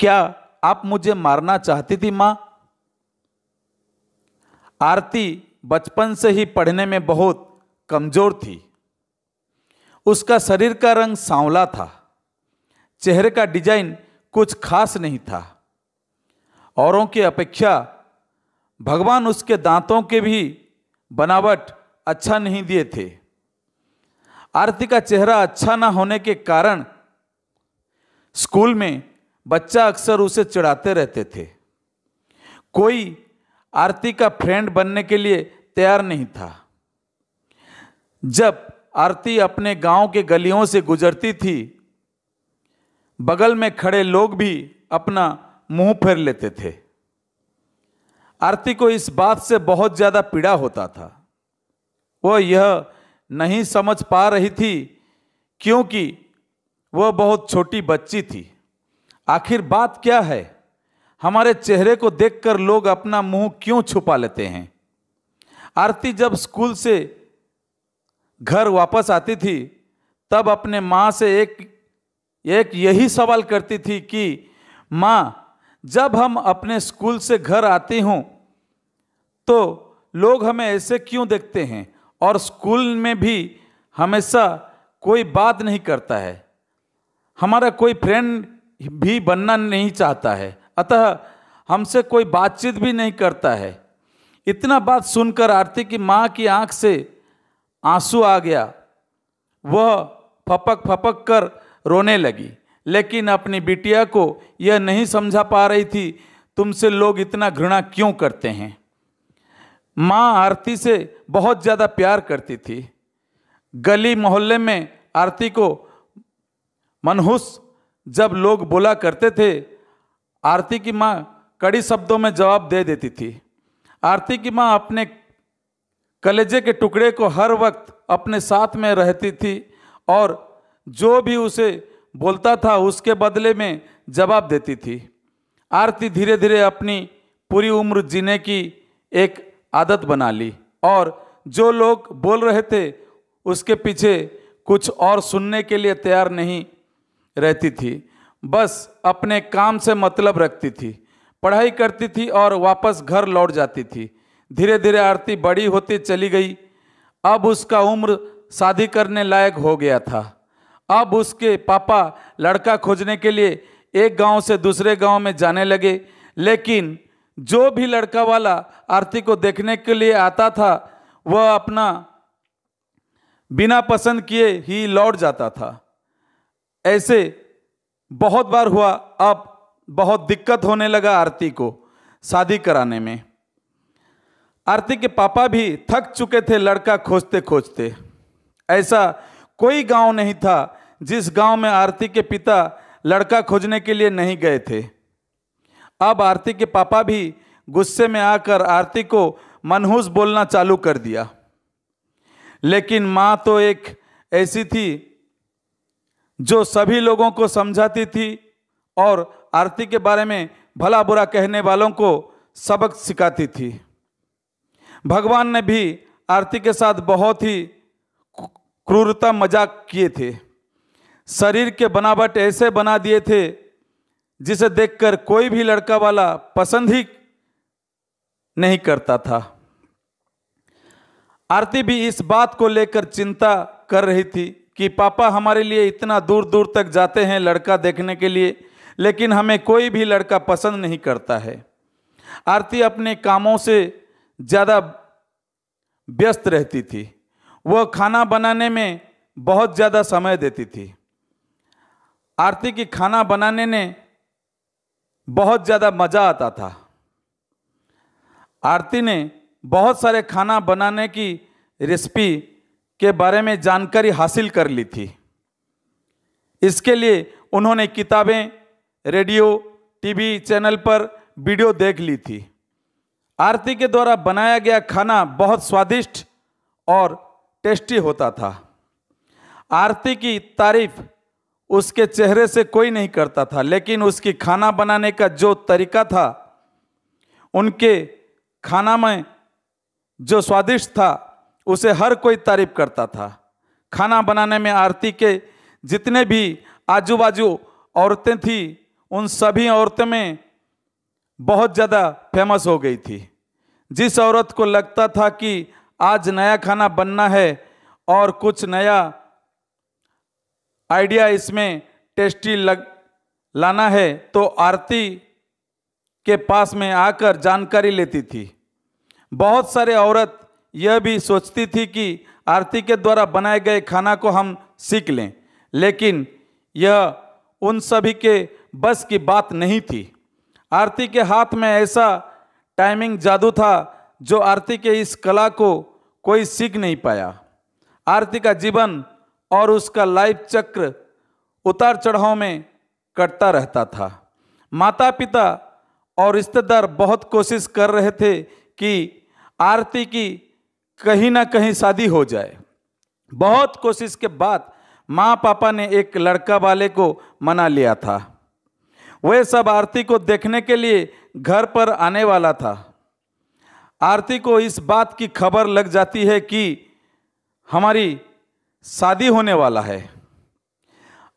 क्या आप मुझे मारना चाहती थी माँ? आरती बचपन से ही पढ़ने में बहुत कमजोर थी। उसका शरीर का रंग सांवला था, चेहरे का डिजाइन कुछ खास नहीं था। औरों की अपेक्षा भगवान उसके दांतों के भी बनावट अच्छा नहीं दिए थे। आरती का चेहरा अच्छा ना होने के कारण स्कूल में बच्चा अक्सर उसे चिढ़ाते रहते थे। कोई आरती का फ्रेंड बनने के लिए तैयार नहीं था। जब आरती अपने गांव के गलियों से गुजरती थी, बगल में खड़े लोग भी अपना मुंह फेर लेते थे। आरती को इस बात से बहुत ज्यादा पीड़ा होता था। वह यह नहीं समझ पा रही थी क्योंकि वह बहुत छोटी बच्ची थी। आखिर बात क्या है? हमारे चेहरे को देखकर लोग अपना मुंह क्यों छुपा लेते हैं? आरती जब स्कूल से घर वापस आती थी तब अपने माँ से एक यही सवाल करती थी कि माँ, जब हम अपने स्कूल से घर आती हूँ तो लोग हमें ऐसे क्यों देखते हैं और स्कूल में भी हमेशा कोई बात नहीं करता है। हमारा कोई फ्रेंड भी बनना नहीं चाहता है, अतः हमसे कोई बातचीत भी नहीं करता है। इतना बात सुनकर आरती की माँ की आंख से आंसू आ गया। वह फपक फपक कर रोने लगी, लेकिन अपनी बिटिया को यह नहीं समझा पा रही थी तुमसे लोग इतना घृणा क्यों करते हैं। माँ आरती से बहुत ज़्यादा प्यार करती थी। गली मोहल्ले में आरती को मनहूस जब लोग बोला करते थे, आरती की माँ कड़ी शब्दों में जवाब दे देती थी। आरती की माँ अपने कलेजे के टुकड़े को हर वक्त अपने साथ में रहती थी और जो भी उसे बोलता था उसके बदले में जवाब देती थी। आरती धीरे धीरे अपनी पूरी उम्र जीने की एक आदत बना ली और जो लोग बोल रहे थे उसके पीछे कुछ और सुनने के लिए तैयार नहीं रहती थी। बस अपने काम से मतलब रखती थी, पढ़ाई करती थी और वापस घर लौट जाती थी। धीरे धीरे आरती बड़ी होती चली गई। अब उसका उम्र शादी करने लायक हो गया था। अब उसके पापा लड़का खोजने के लिए एक गांव से दूसरे गांव में जाने लगे, लेकिन जो भी लड़का वाला आरती को देखने के लिए आता था वह अपना बिना पसंद किए ही लौट जाता था। ऐसे बहुत बार हुआ। अब बहुत दिक्कत होने लगा आरती को शादी कराने में। आरती के पापा भी थक चुके थे लड़का खोजते खोजते। ऐसा कोई गांव नहीं था जिस गांव में आरती के पिता लड़का खोजने के लिए नहीं गए थे। अब आरती के पापा भी गुस्से में आकर आरती को मनहूस बोलना चालू कर दिया। लेकिन माँ तो एक ऐसी थी जो सभी लोगों को समझाती थी और आरती के बारे में भला बुरा कहने वालों को सबक सिखाती थी। भगवान ने भी आरती के साथ बहुत ही क्रूरता मजाक किए थे। शरीर के बनावट ऐसे बना दिए थे जिसे देखकर कोई भी लड़का वाला पसंद ही नहीं करता था। आरती भी इस बात को लेकर चिंता कर रही थी कि पापा हमारे लिए इतना दूर दूर तक जाते हैं लड़का देखने के लिए, लेकिन हमें कोई भी लड़का पसंद नहीं करता है। आरती अपने कामों से ज़्यादा व्यस्त रहती थी। वह खाना बनाने में बहुत ज़्यादा समय देती थी। आरती की खाना बनाने में बहुत ज़्यादा मज़ा आता था। आरती ने बहुत सारे खाना बनाने की रेसिपी के बारे में जानकारी हासिल कर ली थी। इसके लिए उन्होंने किताबें, रेडियो, टीवी चैनल पर वीडियो देख ली थी। आरती के द्वारा बनाया गया खाना बहुत स्वादिष्ट और टेस्टी होता था। आरती की तारीफ उसके चेहरे से कोई नहीं करता था, लेकिन उसकी खाना बनाने का जो तरीका था, उनके खाना में जो स्वादिष्ट था उसे हर कोई तारीफ करता था। खाना बनाने में आरती के जितने भी आजू बाजू औरतें थी उन सभी औरतों में बहुत ज़्यादा फेमस हो गई थी। जिस औरत को लगता था कि आज नया खाना बनना है और कुछ नया आइडिया इसमें टेस्टी लाना है, तो आरती के पास में आकर जानकारी लेती थी। बहुत सारे औरत यह भी सोचती थी कि आरती के द्वारा बनाए गए खाना को हम सीख लें, लेकिन यह उन सभी के बस की बात नहीं थी। आरती के हाथ में ऐसा टाइमिंग जादू था जो आरती के इस कला को कोई सीख नहीं पाया। आरती का जीवन और उसका लाइफ चक्र उतार चढ़ाव में कटता रहता था। माता पिता और रिश्तेदार बहुत कोशिश कर रहे थे कि आरती की कहीं ना कहीं शादी हो जाए। बहुत कोशिश के बाद माँ पापा ने एक लड़का वाले को मना लिया था। वह सब आरती को देखने के लिए घर पर आने वाला था। आरती को इस बात की खबर लग जाती है कि हमारी शादी होने वाला है।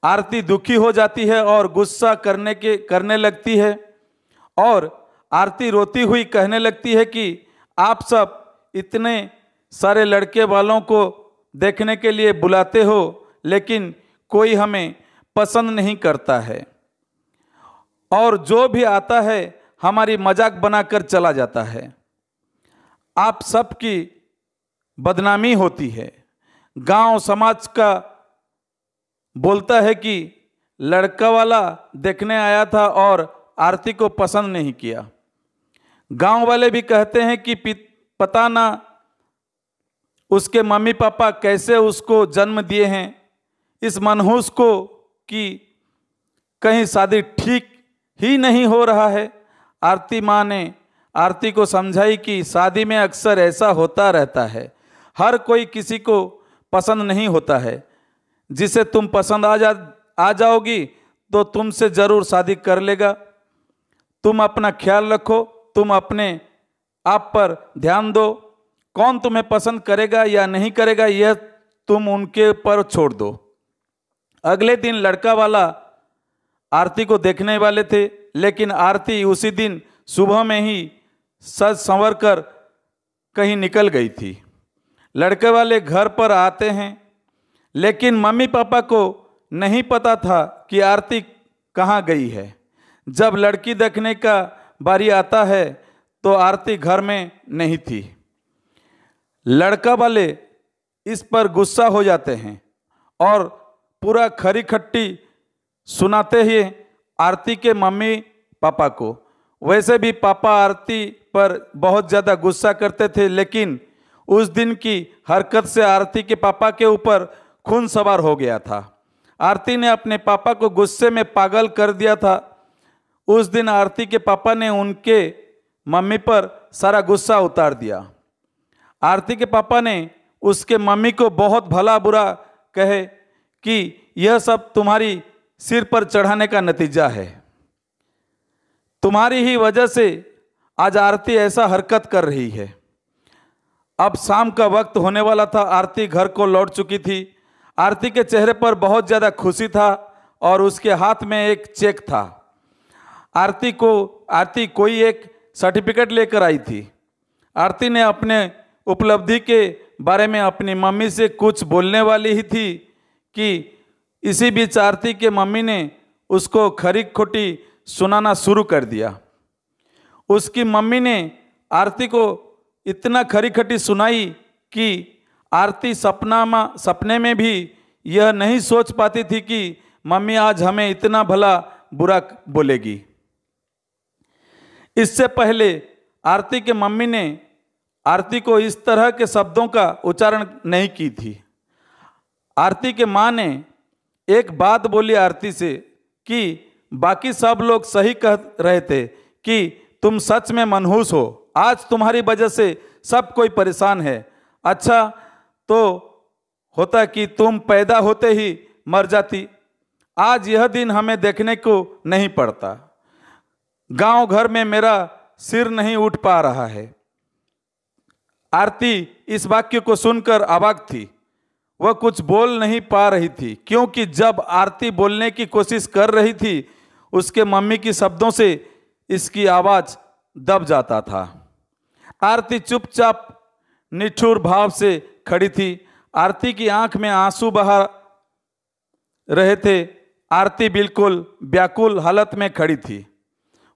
आरती दुखी हो जाती है और गुस्सा करने लगती है, और आरती रोती हुई कहने लगती है कि आप सब इतने सारे लड़के वालों को देखने के लिए बुलाते हो, लेकिन कोई हमें पसंद नहीं करता है, और जो भी आता है हमारी मजाक बनाकर चला जाता है। आप सबकी बदनामी होती है। गांव समाज का बोलता है कि लड़का वाला देखने आया था और आरती को पसंद नहीं किया। गांव वाले भी कहते हैं कि पता ना उसके मम्मी पापा कैसे उसको जन्म दिए हैं, इस मनहूस को कि कहीं शादी ठीक ही नहीं हो रहा है। आरती माँ ने आरती को समझाई कि शादी में अक्सर ऐसा होता रहता है, हर कोई किसी को पसंद नहीं होता है। जिसे तुम पसंद आ जाओगी तो तुमसे ज़रूर शादी कर लेगा। तुम अपना ख्याल रखो, तुम अपने आप पर ध्यान दो। कौन तुम्हें पसंद करेगा या नहीं करेगा यह तुम उनके पर छोड़ दो। अगले दिन लड़का वाला आरती को देखने वाले थे, लेकिन आरती उसी दिन सुबह में ही सज संवर कर कहीं निकल गई थी। लड़के वाले घर पर आते हैं, लेकिन मम्मी पापा को नहीं पता था कि आरती कहाँ गई है। जब लड़की देखने का बारी आता है तो आरती घर में नहीं थी। लड़का वाले इस पर गुस्सा हो जाते हैं और पूरा खरी खट्टी सुनाते ही आरती के मम्मी पापा को। वैसे भी पापा आरती पर बहुत ज़्यादा गुस्सा करते थे, लेकिन उस दिन की हरकत से आरती के पापा के ऊपर खून सवार हो गया था। आरती ने अपने पापा को गुस्से में पागल कर दिया था। उस दिन आरती के पापा ने उनके मम्मी पर सारा गुस्सा उतार दिया। आरती के पापा ने उसके मम्मी को बहुत भला बुरा कहे कि यह सब तुम्हारी सिर पर चढ़ाने का नतीजा है। तुम्हारी ही वजह से आज आरती ऐसा हरकत कर रही है। अब शाम का वक्त होने वाला था। आरती घर को लौट चुकी थी। आरती के चेहरे पर बहुत ज़्यादा खुशी था और उसके हाथ में एक चेक था। आरती कोई एक सर्टिफिकेट लेकर आई थी। आरती ने अपने उपलब्धि के बारे में अपनी मम्मी से कुछ बोलने वाली ही थी कि इसी बीच आरती के मम्मी ने उसको खरी खोटी सुनाना शुरू कर दिया। उसकी मम्मी ने आरती को इतना खरी खटी सुनाई कि आरती सपने में भी यह नहीं सोच पाती थी कि मम्मी आज हमें इतना भला बुरा बोलेगी। इससे पहले आरती के मम्मी ने आरती को इस तरह के शब्दों का उच्चारण नहीं की थी। आरती के माँ ने एक बात बोली आरती से कि बाकी सब लोग सही कह रहे थे कि तुम सच में मनहूस हो। आज तुम्हारी वजह से सब कोई परेशान है। अच्छा तो होता कि तुम पैदा होते ही मर जाती। आज यह दिन हमें देखने को नहीं पड़ता। गांव घर में मेरा सिर नहीं उठ पा रहा है। आरती इस वाक्य को सुनकर अवाक थी। वह कुछ बोल नहीं पा रही थी, क्योंकि जब आरती बोलने की कोशिश कर रही थी उसके मम्मी की शब्दों से इसकी आवाज दब जाता था। आरती चुपचाप निठुर भाव से खड़ी थी। आरती की आंख में आंसू बहा रहे थे। आरती बिल्कुल व्याकुल हालत में खड़ी थी।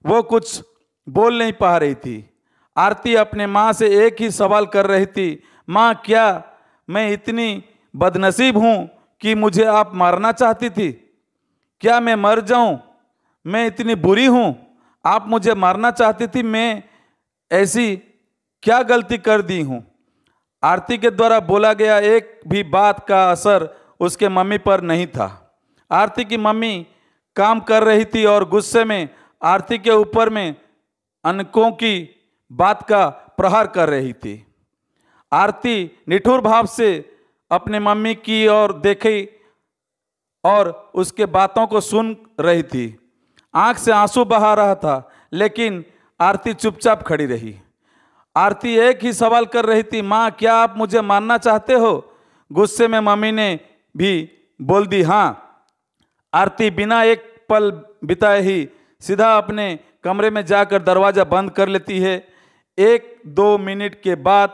वो कुछ बोल नहीं पा रही थी। आरती अपने माँ से एक ही सवाल कर रही थी, माँ क्या मैं इतनी बदनसीब हूँ कि मुझे आप मारना चाहती थी? क्या मैं मर जाऊं? मैं इतनी बुरी हूँ, आप मुझे मारना चाहती थी? मैं ऐसी क्या गलती कर दी हूँ? आरती के द्वारा बोला गया एक भी बात का असर उसके मम्मी पर नहीं था। आरती की मम्मी काम कर रही थी और गुस्से में आरती के ऊपर में अनकों की बात का प्रहार कर रही थी। आरती निठुर भाव से अपने मम्मी की ओर देखी और उसके बातों को सुन रही थी। आंख से आंसू बहा रहा था, लेकिन आरती चुपचाप खड़ी रही। आरती एक ही सवाल कर रही थी, माँ क्या आप मुझे मारना चाहते हो? गुस्से में मम्मी ने भी बोल दी हाँ। आरती बिना एक पल बिताए ही सीधा अपने कमरे में जाकर दरवाजा बंद कर लेती है। 1-2 मिनट के बाद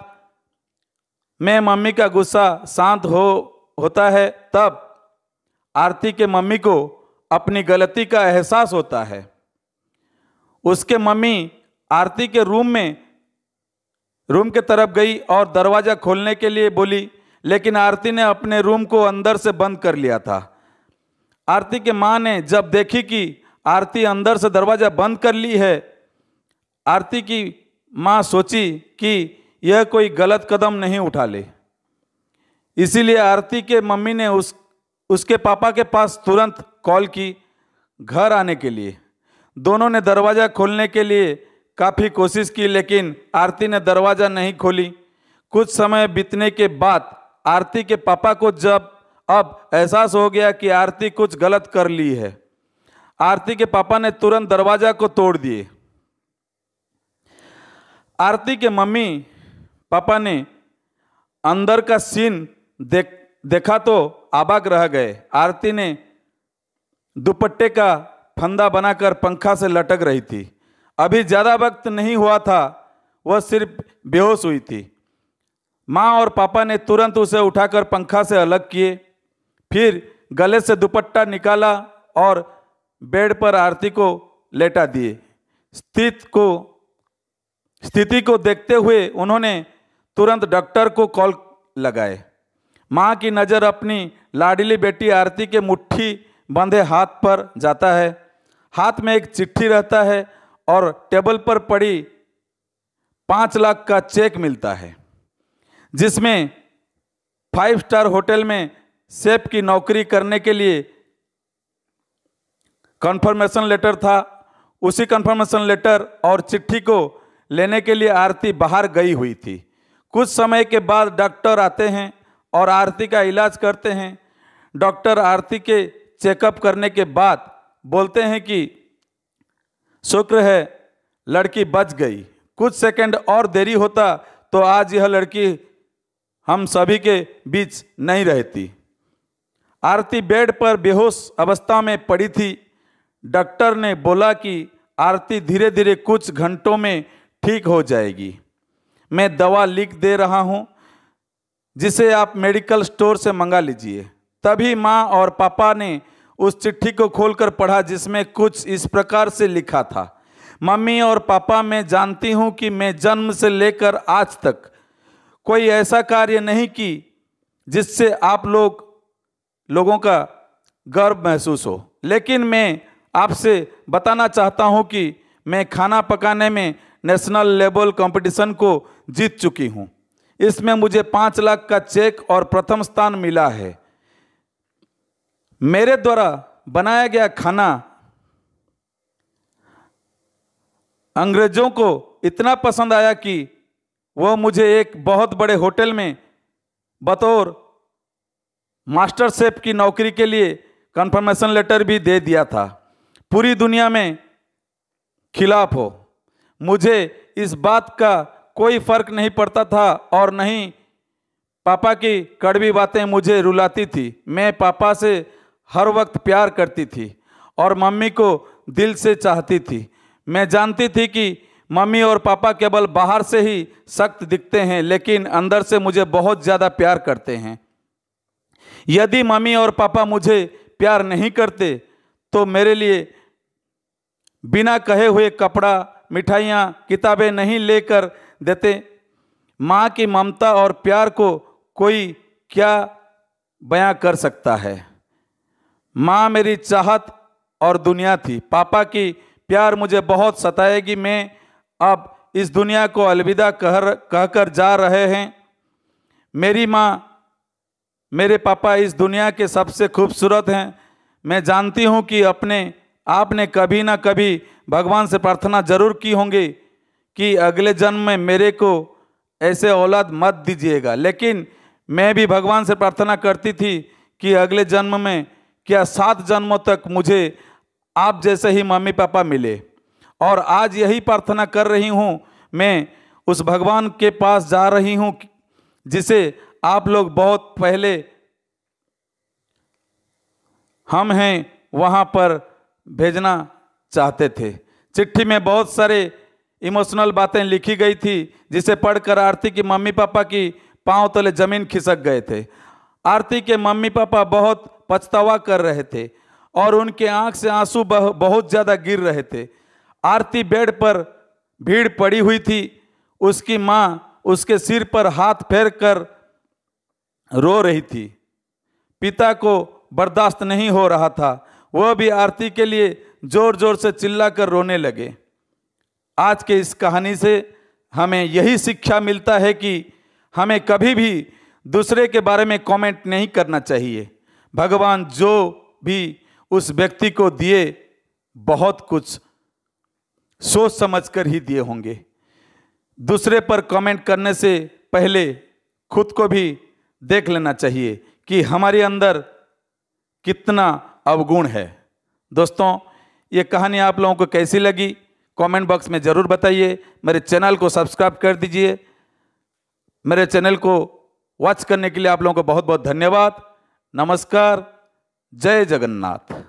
मैं मम्मी का गुस्सा शांत होता है, तब आरती के मम्मी को अपनी गलती का एहसास होता है। उसके मम्मी आरती के रूम के तरफ गई और दरवाजा खोलने के लिए बोली, लेकिन आरती ने अपने रूम को अंदर से बंद कर लिया था। आरती के माँ ने जब देखी कि आरती अंदर से दरवाजा बंद कर ली है, आरती की माँ सोची कि यह कोई गलत कदम नहीं उठा ले। इसीलिए आरती के मम्मी ने उसके पापा के पास तुरंत कॉल की घर आने के लिए। दोनों ने दरवाज़ा खोलने के लिए काफ़ी कोशिश की, लेकिन आरती ने दरवाज़ा नहीं खोली। कुछ समय बीतने के बाद आरती के पापा को जब अब एहसास हो गया कि आरती कुछ गलत कर ली है, आरती के पापा ने तुरंत दरवाज़ा को तोड़ दिए। आरती के मम्मी पापा ने अंदर का सीन देखा तो अवाक रह गए। आरती ने दुपट्टे का फंदा बनाकर पंखा से लटक रही थी। अभी ज़्यादा वक्त नहीं हुआ था, वह सिर्फ बेहोश हुई थी। माँ और पापा ने तुरंत उसे उठाकर पंखा से अलग किए, फिर गले से दुपट्टा निकाला और बेड पर आरती को लेटा दिए। स्थिति को देखते हुए उन्होंने तुरंत डॉक्टर को कॉल लगाए। माँ की नज़र अपनी लाडली बेटी आरती के मुट्ठी बंधे हाथ पर जाता है। हाथ में एक चिट्ठी रहता है और टेबल पर पड़ी 5 लाख का चेक मिलता है, जिसमें 5 स्टार होटल में शेफ की नौकरी करने के लिए कन्फर्मेशन लेटर था। उसी कन्फर्मेशन लेटर और चिट्ठी को लेने के लिए आरती बाहर गई हुई थी। कुछ समय के बाद डॉक्टर आते हैं और आरती का इलाज करते हैं। डॉक्टर आरती के चेकअप करने के बाद बोलते हैं कि शुक्र है लड़की बच गई। कुछ सेकंड और देरी होता तो आज यह लड़की हम सभी के बीच नहीं रहती। आरती बेड पर बेहोश अवस्था में पड़ी थी। डॉक्टर ने बोला कि आरती धीरे धीरे कुछ घंटों में ठीक हो जाएगी। मैं दवा लिख दे रहा हूँ, जिसे आप मेडिकल स्टोर से मंगा लीजिए। तभी माँ और पापा ने उस चिट्ठी को खोलकर पढ़ा, जिसमें कुछ इस प्रकार से लिखा था, मम्मी और पापा, मैं जानती हूँ कि मैं जन्म से लेकर आज तक कोई ऐसा कार्य नहीं की जिससे आप लोगों का गर्व महसूस हो, लेकिन मैं आपसे बताना चाहता हूँ कि मैं खाना पकाने में नेशनल लेवल कंपटीशन को जीत चुकी हूँ। इसमें मुझे 5 लाख का चेक और प्रथम स्थान मिला है। मेरे द्वारा बनाया गया खाना अंग्रेजों को इतना पसंद आया कि वह मुझे एक बहुत बड़े होटल में बतौर मास्टर शेफ की नौकरी के लिए कंफर्मेशन लेटर भी दे दिया था। पूरी दुनिया में खिलाफ हो, मुझे इस बात का कोई फर्क नहीं पड़ता था और नहीं पापा की कड़वी बातें मुझे रुलाती थी। मैं पापा से हर वक्त प्यार करती थी और मम्मी को दिल से चाहती थी। मैं जानती थी कि मम्मी और पापा केवल बाहर से ही सख्त दिखते हैं, लेकिन अंदर से मुझे बहुत ज़्यादा प्यार करते हैं। यदि मम्मी और पापा मुझे प्यार नहीं करते तो मेरे लिए बिना कहे हुए कपड़ा, मिठाइयाँ, किताबें नहीं लेकर देते। माँ की ममता और प्यार को कोई क्या बयां कर सकता है। माँ मेरी चाहत और दुनिया थी। पापा की प्यार मुझे बहुत सताएगी। मैं अब इस दुनिया को अलविदा कहकर जा रहे हैं। मेरी माँ, मेरे पापा इस दुनिया के सबसे खूबसूरत हैं। मैं जानती हूँ कि आपने कभी ना कभी भगवान से प्रार्थना जरूर की होंगी कि अगले जन्म में मेरे को ऐसे औलाद मत दीजिएगा, लेकिन मैं भी भगवान से प्रार्थना करती थी कि अगले जन्म में क्या 7 जन्मों तक मुझे आप जैसे ही मम्मी पापा मिले। और आज यही प्रार्थना कर रही हूँ। मैं उस भगवान के पास जा रही हूँ जिसे आप लोग बहुत पहले हम हैं वहाँ पर भेजना चाहते थे। चिट्ठी में बहुत सारे इमोशनल बातें लिखी गई थी, जिसे पढ़कर आरती की मम्मी पापा की पांव तले जमीन खिसक गए थे। आरती के मम्मी पापा बहुत पछतावा कर रहे थे और उनके आंख से आंसू बहुत ज़्यादा गिर रहे थे। आरती बेड पर भीड़ पड़ी हुई थी। उसकी माँ उसके सिर पर हाथ फेर कर रो रही थी। पिता को बर्दाश्त नहीं हो रहा था। वह भी आरती के लिए जोर जोर से चिल्लाकर रोने लगे। आज के इस कहानी से हमें यही शिक्षा मिलता है कि हमें कभी भी दूसरे के बारे में कमेंट नहीं करना चाहिए। भगवान जो भी उस व्यक्ति को दिए, बहुत कुछ सोच समझकर ही दिए होंगे। दूसरे पर कमेंट करने से पहले खुद को भी देख लेना चाहिए कि हमारे अंदर कितना अवगुण है। दोस्तों, ये कहानी आप लोगों को कैसी लगी कमेंट बॉक्स में ज़रूर बताइए। मेरे चैनल को सब्सक्राइब कर दीजिए। मेरे चैनल को वॉच करने के लिए आप लोगों को बहुत बहुत धन्यवाद। नमस्कार। जय जगन्नाथ।